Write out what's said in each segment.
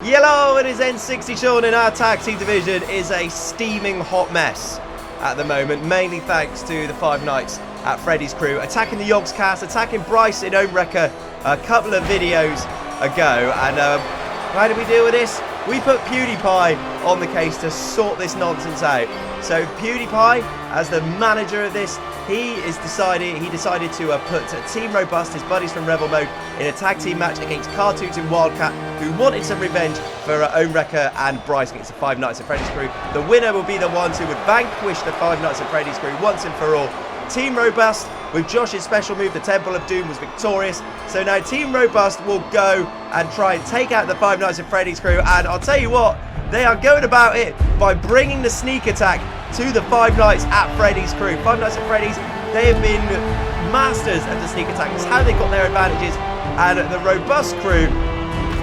Yellow, it is N60 Sean, and our tag team division is a steaming hot mess at the moment, mainly thanks to the Five Nights at Freddy's crew attacking the Yogscast, attacking Bryce in Home Wrecker a couple of videos ago. And how did we deal with this? We put Pewdiepie on the case to sort this nonsense out. So Pewdiepie, as the manager of this, he decided to put Team Robust, his buddies from Revelmode, in a tag team match against Cartoons and Wildcat, who wanted some revenge for Home Wrecker and Bryce against the Five Nights at Freddy's crew. The winner will be the ones who would vanquish the Five Nights at Freddy's crew once and for all. Team Robust, with Josh's special move, the Temple of Doom, was victorious. So now Team Robust will go and try and take out the Five Nights at Freddy's crew. And I'll tell you what, they are going about it by bringing the sneak attack to the Five Nights at Freddy's crew. Five Nights at Freddy's, they have been masters at the sneak attack. It's how they got their advantages. And the Robust crew,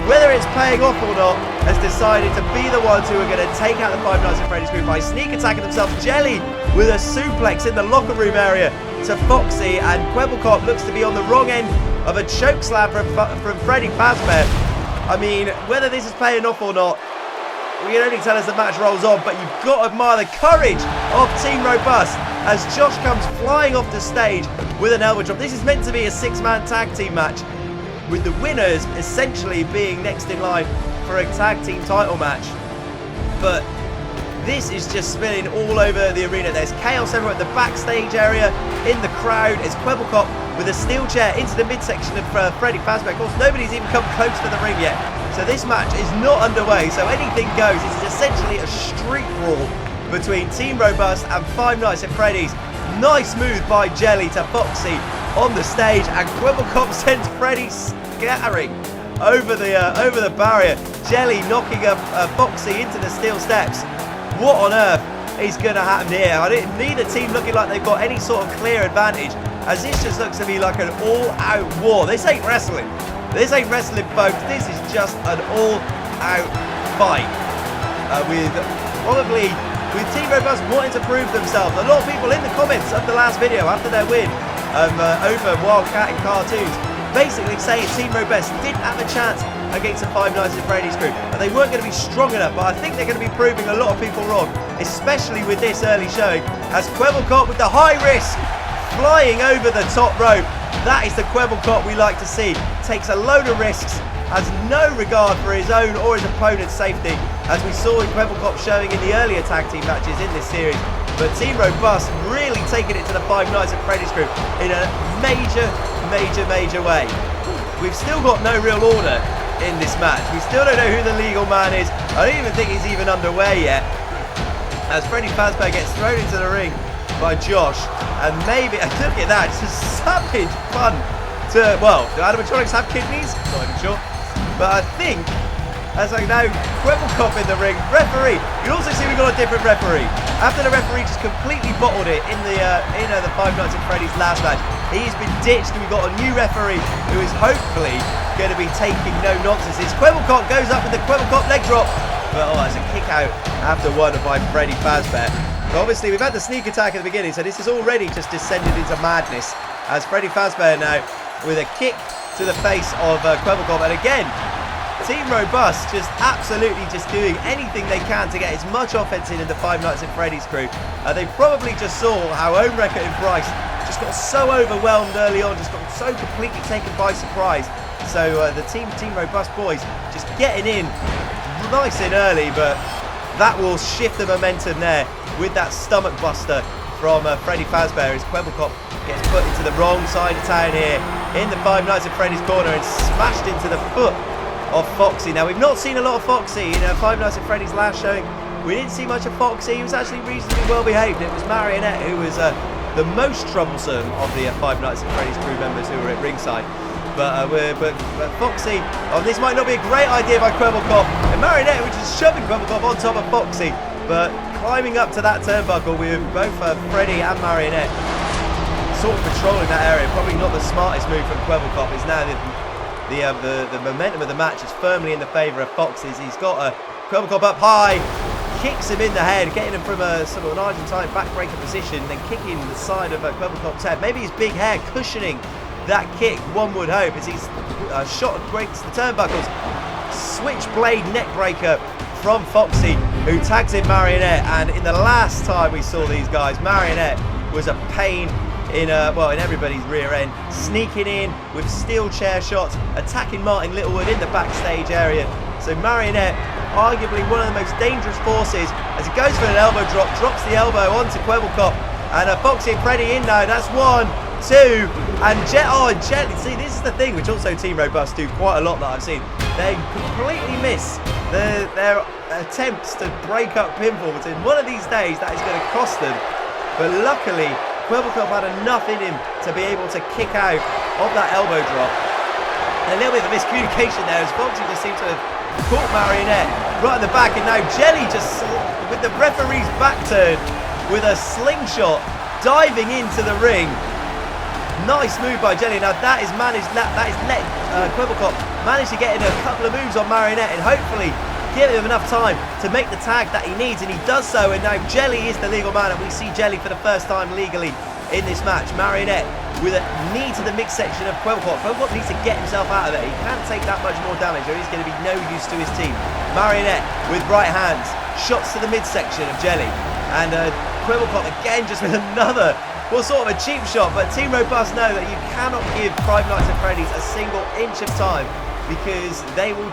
whether it's paying off or not, has decided to be the ones who are going to take out the Five Nights at Freddy's crew by sneak attacking themselves. Jelly with a suplex in the locker room area to Foxy, and Kwebbelkop looks to be on the wrong end of a choke slam from Freddy Fazbear. I mean, whether this is paying off or not, we can only tell as the match rolls on, but you've got to admire the courage of Team Robust as Josh comes flying off the stage with an elbow drop. This is meant to be a six-man tag team match, with the winners essentially being next in line for a tag team title match. But this is just spilling all over the arena. There's chaos everywhere at the backstage area, in the crowd. It's Kwebbelkop with a steel chair into the midsection of Freddy Fazbear. Of course, nobody's even come close to the ring yet. So this match is not underway, so anything goes. This is essentially a street brawl between Team Robust and Five Nights at Freddy's. Nice move by Jelly to Foxy on the stage, and Kwebbelkop sends Freddy scattering over the barrier. Jelly knocking Foxy into the steel steps. What on earth is going to happen here? Neither team looking like they've got any sort of clear advantage, as this just looks to be like an all-out war. This ain't wrestling. This ain't wrestling, folks. This is just an all-out fight. With Team Robust wanting to prove themselves. A lot of people in the comments of the last video after their win over Wildcat and Cartoons basically saying Team Robust didn't have a chance against the Five Nights at Freddy's crew, and they weren't going to be strong enough. But I think they're going to be proving a lot of people wrong, especially with this early showing, as Kwebbelkop with the high risk flying over the top rope. That is the Kwebbelkop we like to see. Takes a load of risks, has no regard for his own or his opponent's safety, as we saw in Kwebbelkop showing in the earlier tag team matches in this series. But Team Robust really taking it to the Five Nights at Freddy's crew in a major way. We've still got no real order in this match. We still don't know who the legal man is. I don't even think he's even underway yet, as Freddy Fazbear gets thrown into the ring by Josh, and maybe, look at that, just a savage fun to, well, do animatronics have kidneys? Not even sure. But I think, as I know, Kwebbelkop in the ring, referee. You can also see we've got a different referee. After the referee just completely bottled it in the Five Nights at Freddy's last match, he's been ditched, and we've got a new referee who is hopefully going to be taking no nonsense. Kwebbelkop goes up with the Kwebbelkop leg drop, but it's a kick out after one by Freddy Fazbear. So obviously we've had the sneak attack at the beginning, so this has already just descended into madness, as Freddy Fazbear now with a kick to the face of Kwebbelkop. And again, Team Robust just absolutely just doing anything they can to get as much offense in the Five Nights at Freddy's crew. They probably just saw how Home Wrecker and Bryce just got so overwhelmed early on, just got so completely taken by surprise. So the Team Robust boys just getting in nice and early, but that will shift the momentum there with that stomach buster from Freddy Fazbear, as Kwebbelkop gets put into the wrong side of town here in the Five Nights at Freddy's corner and smashed into the foot of Foxy. Now, we've not seen a lot of Foxy in Five Nights at Freddy's last showing. We didn't see much of Foxy. He was actually reasonably well behaved. It was Marionette who was the most troublesome of the Five Nights at Freddy's crew members who were at ringside. But Foxy, this might not be a great idea by Kwebbelkop. And Marionette, which is shoving Kwebbelkop on top of Foxy, but climbing up to that turnbuckle with both Freddy and Marionette sort of patrolling that area. Probably not the smartest move from Kwebbelkop. Is now the momentum of the match is firmly in the favour of Fox's. He's got Kwebbelkop up high, kicks him in the head, getting him from a sort of an Argentine backbreaker position, then kicking the side of Kwebbelkop's head. Maybe his big hair cushioning that kick, one would hope, as he's shot against the turnbuckles. switchblade neckbreaker from Foxy, who tags in Marionette. And in the last time we saw these guys, Marionette was a pain in everybody's rear end, sneaking in with steel chair shots, attacking Martin Littlewood in the backstage area. So Marionette, arguably one of the most dangerous forces, as he goes for an elbow drop, drops the elbow onto Kwebbelkop, and Foxy and Freddy in now. That's 1, 2, and Jelly. See, this is the thing which also Team Robust do quite a lot that I've seen. They completely miss their attempts to break up pinfalls. In one of these days, that is going to cost them. But luckily, Kwebbelkop had enough in him to be able to kick out of that elbow drop. And a little bit of a miscommunication there, as Foxy just seemed to have caught Marionette right in the back, and now Jelly just, with the referee's back turned, with a slingshot diving into the ring. Nice move by Jelly. Now that is managed. That is let Kwebbelkop manage to get in a couple of moves on Marionette, and hopefully give him enough time to make the tag that he needs, and he does so. And now Jelly is the legal man, and we see Jelly for the first time legally in this match. Marionette with a knee to the midsection of Kwebbelkop. Kwebbelkop needs to get himself out of there. He can't take that much more damage, or he's going to be no use to his team. Marionette with right hands, shots to the midsection of Jelly, and Kwebbelkop again just with another, well, sort of a cheap shot. But Team Robust know that you cannot give Five Nights at Freddy's a single inch of time, because they will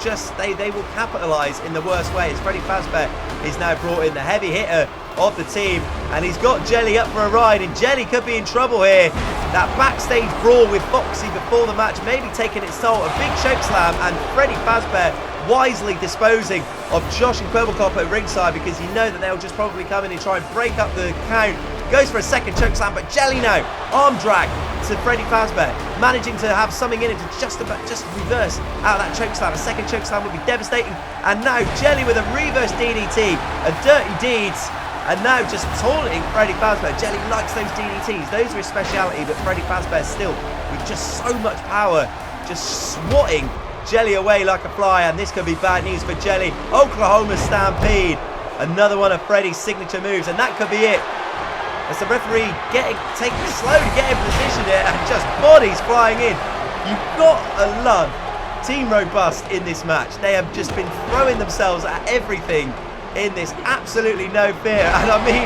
capitalise in the worst way. As Freddy Fazbear is now brought in, the heavy hitter of the team, and he's got Jelly up for a ride, and Jelly could be in trouble here. That backstage brawl with Foxy before the match maybe taking its toll. A big choke slam, and Freddy Fazbear wisely disposing of Josh and Kwebbelkop at ringside, because you know that they'll just probably come in and try and break up the count. Goes for a second choke slam, but Jelly now arm drag to Freddy Fazbear, managing to have something in it to just reverse out of that choke slam. A second choke slam would be devastating, and now Jelly with a reverse DDT, a dirty deeds, and now just taunting Freddy Fazbear. Jelly likes those DDTs, those are his speciality, but Freddy Fazbear still with just so much power, just swatting Jelly away like a fly, and this could be bad news for Jelly. Oklahoma Stampede, another one of Freddy's signature moves, and that could be it. As the referee taking it slow to get in position here, and just bodies flying in. You've got to love Team Robust in this match. They have just been throwing themselves at everything in this, absolutely no fear. And I mean,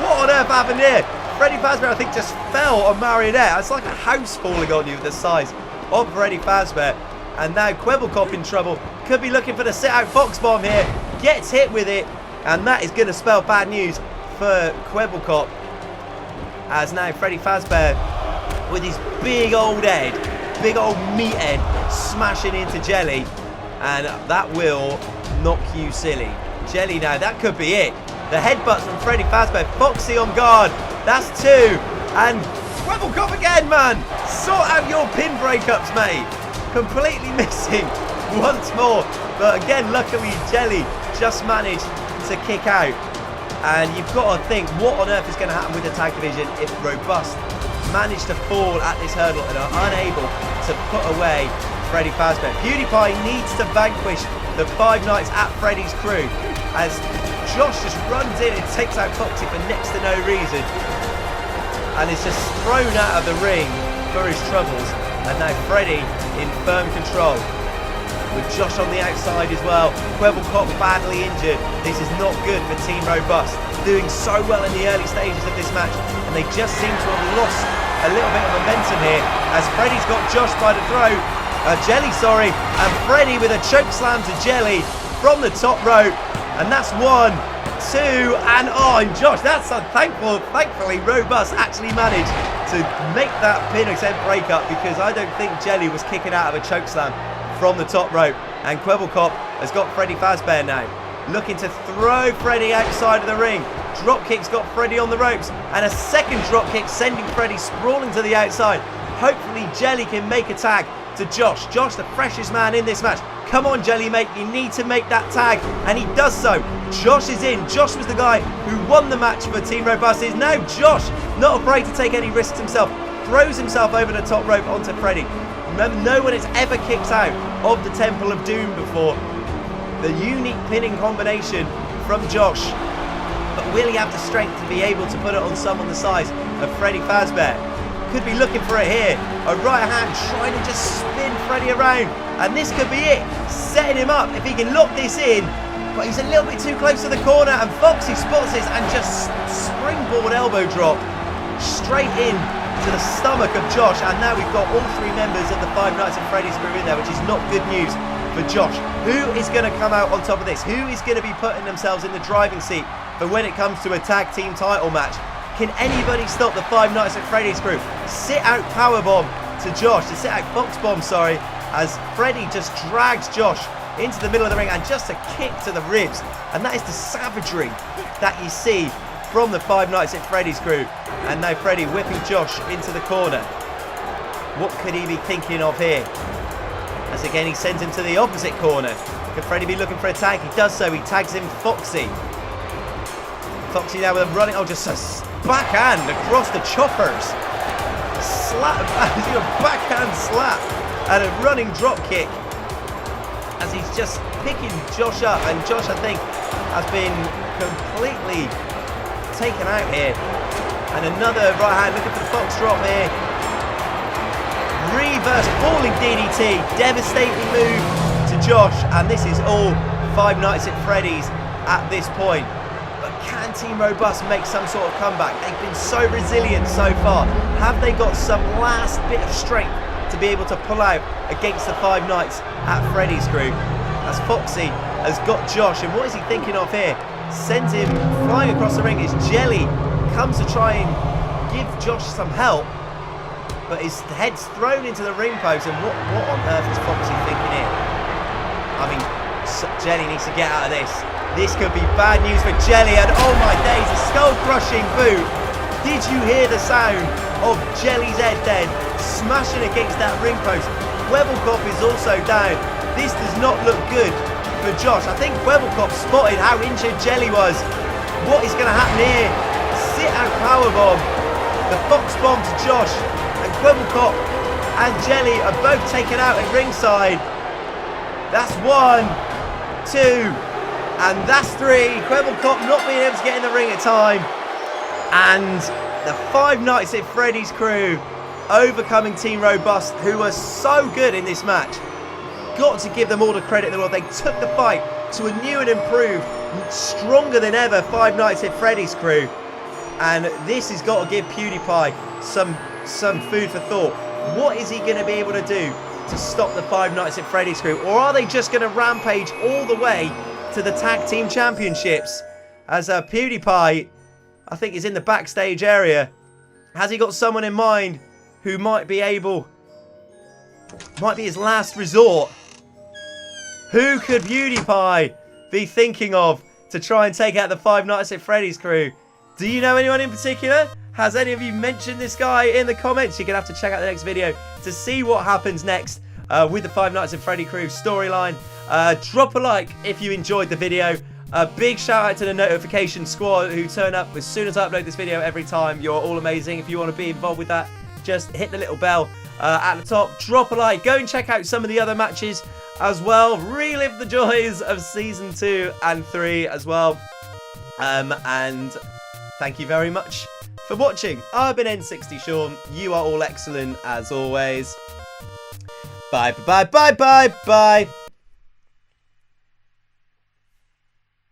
what on earth happened here? Freddy Fazbear, I think, just fell on Marionette. It's like a house falling on you with the size of Freddy Fazbear. And now Kwebbelkop in trouble. Could be looking for the sit-out Fox Bomb here. Gets hit with it, and that is going to spell bad news for Kwebbelkop, as now Freddy Fazbear with his big old head, big old meat head, smashing into Jelly, and that will knock you silly. Jelly now, that could be it. The headbutts from Freddy Fazbear. Foxy on guard, that's 2, and Kwebbelkop again, man. Sort out your pin breakups, mate. Completely missing once more, but again, luckily Jelly just managed to kick out. And you've got to think, what on earth is going to happen with the tag division if Robust manage to fall at this hurdle and are unable to put away Freddy Fazbear. Pewdiepie needs to vanquish the Five Nights at Freddy's crew, as Josh just runs in and takes out Foxy for next to no reason, and is just thrown out of the ring for his troubles. And now Freddy in firm control, with Josh on the outside as well. Kwebbelkop badly injured. This is not good for Team Robust, doing so well in the early stages of this match, and they just seem to have lost a little bit of momentum here, as Freddy's got Josh by the throat, Jelly, sorry, and Freddy with a choke slam to Jelly from the top rope, and that's 1, 2, and and Josh, that's thankfully Robust actually managed to make that pin attempt break up, because I don't think Jelly was kicking out of a choke slam from the top rope. And Kwebbelkop has got Freddy Fazbear now, looking to throw Freddy outside of the ring. Drop kick's got Freddy on the ropes, and a second drop kick sending Freddy sprawling to the outside. Hopefully Jelly can make a tag to Josh. Josh, the freshest man in this match. Come on, Jelly, mate, you need to make that tag, and he does so. Josh is in. Josh was the guy who won the match for Team Robust. Is now Josh, not afraid to take any risks himself, throws himself over the top rope onto Freddy. Remember, no one has ever kicked out of the Temple of Doom before. The unique pinning combination from Josh, but will he have the strength to be able to put it on someone the size of Freddy Fazbear? Could be looking for it here. A right hand trying to just spin Freddy around, and this could be it. setting him up if he can lock this in. But he's a little bit too close to the corner, and Foxy spots this and just springboard elbow drop straight in to the stomach of Josh. And now we've got all 3 members of the Five Nights at Freddy's crew in there, which is not good news for Josh. Who is going to come out on top of this? Who is going to be putting themselves in the driving seat for when it comes to a tag team title match? Can anybody stop the Five Nights at Freddy's crew? Sit out powerbomb to Josh, to sit out Fox Bomb, sorry, as Freddy just drags Josh into the middle of the ring and just a kick to the ribs. And that is the savagery that you see from the Five Nights at Freddy's crew. And now Freddy whipping Josh into the corner. What could he be thinking of here? As again he sends him to the opposite corner. Could Freddy be looking for a tag? He does so. He tags in Foxy. Foxy now with a running, just a backhand across the choppers. Slap, a backhand slap and a running drop kick. As he's just picking Josh up, and Josh, I think, has been completely taken out here. And another right hand, looking for the fox drop here. Reverse falling DDT, devastating move to Josh, and this is all Five Nights at Freddy's at this point. But can Team Robust make some sort of comeback? They've been so resilient so far. Have they got some last bit of strength to be able to pull out against the Five Nights at Freddy's crew? As Foxy has got Josh, and what is he thinking of here? Sends him flying across the ring as Jelly comes to try and give Josh some help, but his head's thrown into the ring post. And what on earth is Foxy thinking here? I mean, Jelly needs to get out of this. This could be bad news for Jelly, and oh my days, a skull-crushing boot. Did you hear the sound of Jelly's head then smashing against that ring post? Kwebbelkop is also down. This does not look good for Josh. I think Kwebbelkop spotted how injured Jelly was. What is going to happen here? Sit out powerbomb. The fox bomb to Josh, and Kwebbelkop and Jelly are both taken out at ringside. That's 1, 2, and that's 3. Kwebbelkop not being able to get in the ring in time. And the Five Nights at Freddy's crew overcoming Team Robust, who were so good in this match. Got to give them all the credit in the world. They took the fight to a new and improved, stronger than ever Five Nights at Freddy's crew. And this has got to give Pewdiepie some food for thought. What is he going to be able to do to stop the Five Nights at Freddy's crew? Or are they just going to rampage all the way to the Tag Team Championships? As Pewdiepie, I think, is in the backstage area. Has he got someone in mind who might be his last resort? Who could Pewdiepie be thinking of to try and take out the Five Nights at Freddy's crew? Do you know anyone in particular? Has any of you mentioned this guy in the comments? You're going to have to check out the next video to see what happens next with the Five Nights at Freddy crew storyline. Drop a like if you enjoyed the video. A big shout out to the notification squad who turn up as soon as I upload this video every time. You're all amazing. If you want to be involved with that, just hit the little bell at the top. Drop a like. Go and check out some of the other matches as well. Relive the joys of Season 2 and 3 as well. And thank you very much for watching. I've been N60 Sean. You are all excellent as always. Bye, bye, bye, bye, bye.